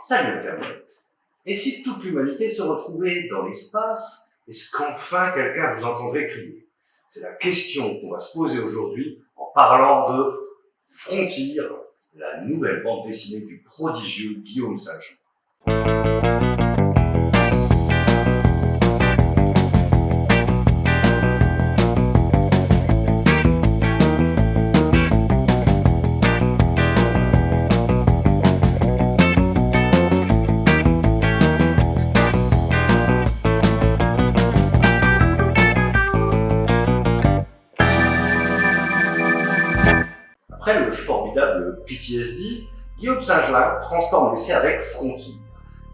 Salut Internet. Et si toute l'humanité se retrouvait dans l'espace, est-ce qu'enfin quelqu'un vous entendrait crier? C'est la question qu'on va se poser aujourd'hui en parlant de Frontier, la nouvelle bande dessinée du prodigieux Guillaume Saint-Jean. Après le formidable PTSD, Guillaume Saint-Jean transforme l'essai avec Frontier.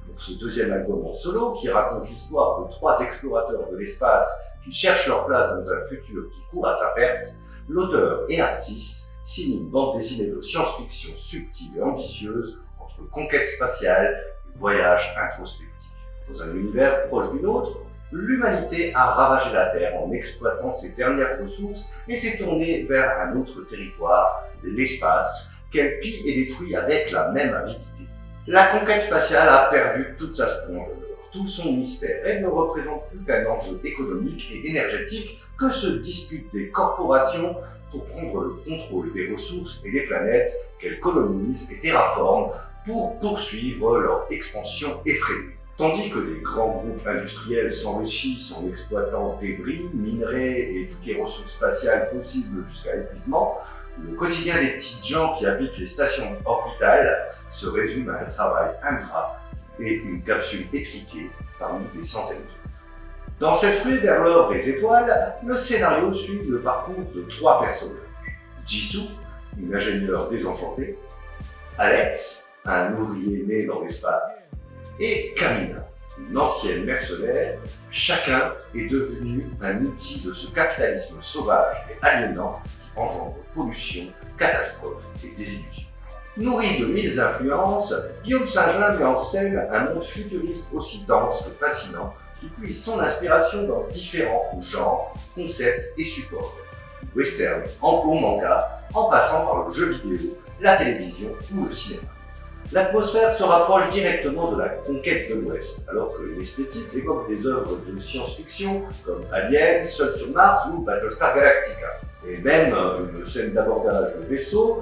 Pour ce deuxième album en solo, qui raconte l'histoire de trois explorateurs de l'espace qui cherchent leur place dans un futur qui court à sa perte, l'auteur et artiste signe une bande dessinée de science-fiction subtile et ambitieuse entre conquête spatiale et voyage introspectif. Dans un univers proche du nôtre, l'humanité a ravagé la Terre en exploitant ses dernières ressources et s'est tournée vers un autre territoire, l'espace, qu'elle pille et détruit avec la même avidité. La conquête spatiale a perdu toute sa splendeur, tout son mystère. Elle ne représente plus qu'un enjeu économique et énergétique que se disputent des corporations pour prendre le contrôle des ressources et des planètes qu'elles colonisent et terraforment pour poursuivre leur expansion effrénée. Tandis que des grands groupes industriels s'enrichissent en exploitant débris, minerais et toutes les ressources spatiales possibles jusqu'à l'épuisement, le quotidien des petites gens qui habitent les stations orbitales se résume à un travail ingrat et une capsule étriquée parmi des centaines d'autres. Dans cette ruée vers l'or des étoiles, le scénario suit le parcours de trois personnages. Jisoo, une ingénieure désenchantée, Alex, un ouvrier né dans l'espace, et Kamina, une ancienne mercenaire. Chacun est devenu un outil de ce capitalisme sauvage et aliénant qui engendre pollution, catastrophes et désillusions. Nourri de mille influences, Guillaume Saint-Jean met en scène un monde futuriste aussi dense que fascinant qui puise son inspiration dans différents genres, concepts et supports, du western au manga, en passant par le jeu vidéo, la télévision ou le cinéma. L'atmosphère se rapproche directement de la conquête de l'Ouest, alors que l'esthétique évoque des œuvres de science-fiction comme Alien, Seul sur Mars ou Battlestar Galactica. Et même une scène d'abordage de vaisseau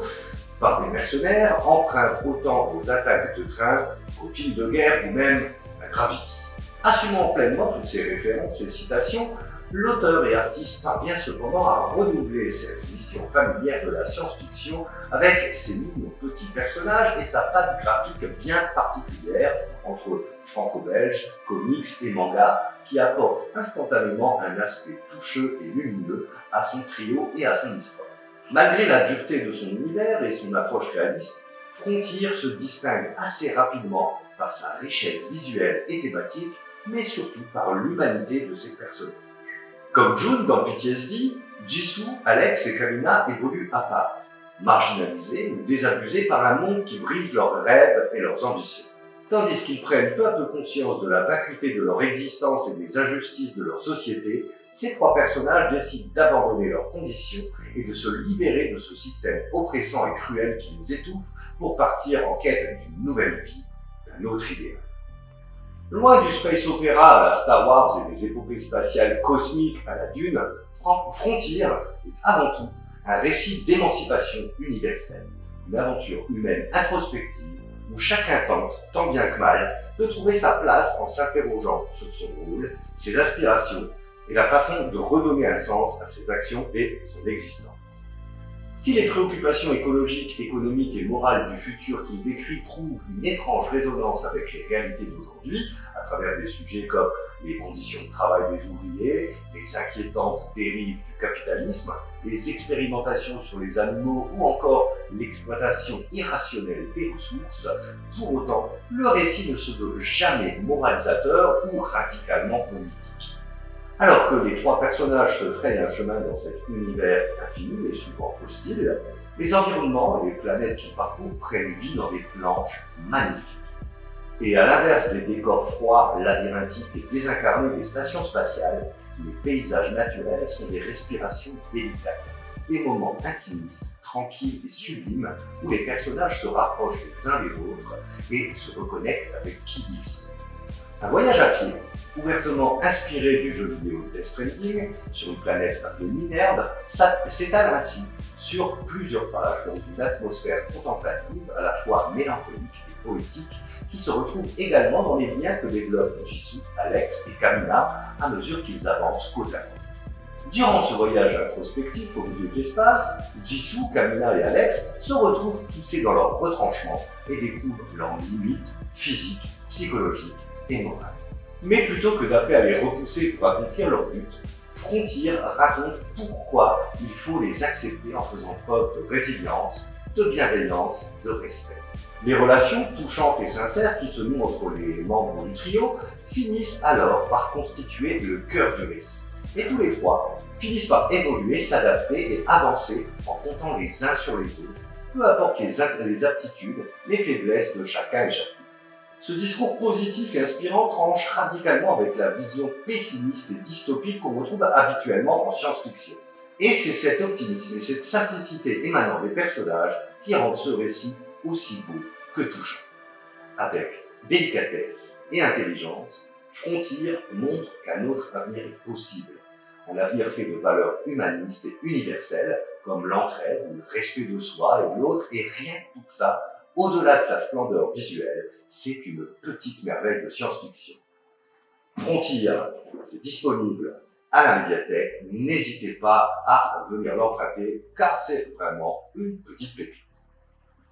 par des mercenaires emprunte autant aux attaques de train qu'aux films de guerre ou même à Gravity. Assumant pleinement toutes ces références et citations, l'auteur et artiste parvient cependant à renouveler cette vision familière de la science-fiction avec ses mignons petits personnages et sa patte graphique bien particulière entre franco-belge, comics et manga qui apporte instantanément un aspect toucheux et lumineux à son trio et à son histoire. Malgré la dureté de son univers et son approche réaliste, Frontier se distingue assez rapidement par sa richesse visuelle et thématique, mais surtout par l'humanité de ses personnages. Comme June dans PTSD, Jisoo, Alex et Kamina évoluent à part, marginalisés ou désabusés par un monde qui brise leurs rêves et leurs ambitions. Tandis qu'ils prennent peu à peu conscience de la vacuité de leur existence et des injustices de leur société, ces trois personnages décident d'abandonner leurs conditions et de se libérer de ce système oppressant et cruel qui les étouffe pour partir en quête d'une nouvelle vie, d'un autre idéal. Loin du space opéra à la Star Wars et des épopées spatiales cosmiques à la Dune, Frontier est avant tout un récit d'émancipation universelle, une aventure humaine introspective où chacun tente, tant bien que mal, de trouver sa place en s'interrogeant sur son rôle, ses aspirations et la façon de redonner un sens à ses actions et son existence. Si les préoccupations écologiques, économiques et morales du futur qu'il décrit trouvent une étrange résonance avec les réalités d'aujourd'hui, à travers des sujets comme les conditions de travail des ouvriers, les inquiétantes dérives du capitalisme, les expérimentations sur les animaux ou encore l'exploitation irrationnelle des ressources, pour autant, le récit ne se veut jamais moralisateur ou radicalement politique. Alors que les trois personnages se frayent un chemin dans cet univers infini et souvent hostile, les environnements et les planètes qu'ils parcourent prennent vie dans des planches magnifiques. Et à l'inverse des décors froids, labyrinthiques et désincarnés des stations spatiales, les paysages naturels sont des respirations délicates. des moments intimistes, tranquilles et sublimes où les personnages se rapprochent les uns des autres et se reconnectent avec qui ils sont. Un voyage à pied, ouvertement inspiré du jeu vidéo Death Stranding, sur une planète un peu minerve, s'étale ainsi sur plusieurs pages dans une atmosphère contemplative à la fois mélancolique et poétique qui se retrouve également dans les liens que développent Jisoo, Alex et Kamina à mesure qu'ils avancent côte à côte. Durant ce voyage introspectif au milieu de l'espace, Jisoo, Kamina et Alex se retrouvent poussés dans leurs retranchements et découvrent leurs limites physiques, psychologiques et morales. Mais plutôt que d'appeler à les repousser pour accomplir leur but, Frontier raconte pourquoi il faut les accepter en faisant preuve de résilience, de bienveillance, de respect. Les relations touchantes et sincères qui se nouent entre les membres du trio finissent alors par constituer le cœur du récit. Et tous les trois finissent par évoluer, s'adapter et avancer en comptant les uns sur les autres, peu importe les aptitudes, les faiblesses de chacun et chacune. Ce discours positif et inspirant tranche radicalement avec la vision pessimiste et dystopique qu'on retrouve habituellement en science-fiction. Et c'est cet optimisme et cette simplicité émanant des personnages qui rendent ce récit aussi beau que touchant. Avec délicatesse et intelligence, Frontier montre qu'un autre avenir est possible. Un avenir fait de valeurs humanistes et universelles, comme l'entraide ou le respect de soi et de l'autre, et rien que tout ça, au-delà de sa splendeur visuelle, c'est une petite merveille de science-fiction. Frontier, c'est disponible à la médiathèque. N'hésitez pas à venir l'emprunter, car c'est vraiment une petite pépite.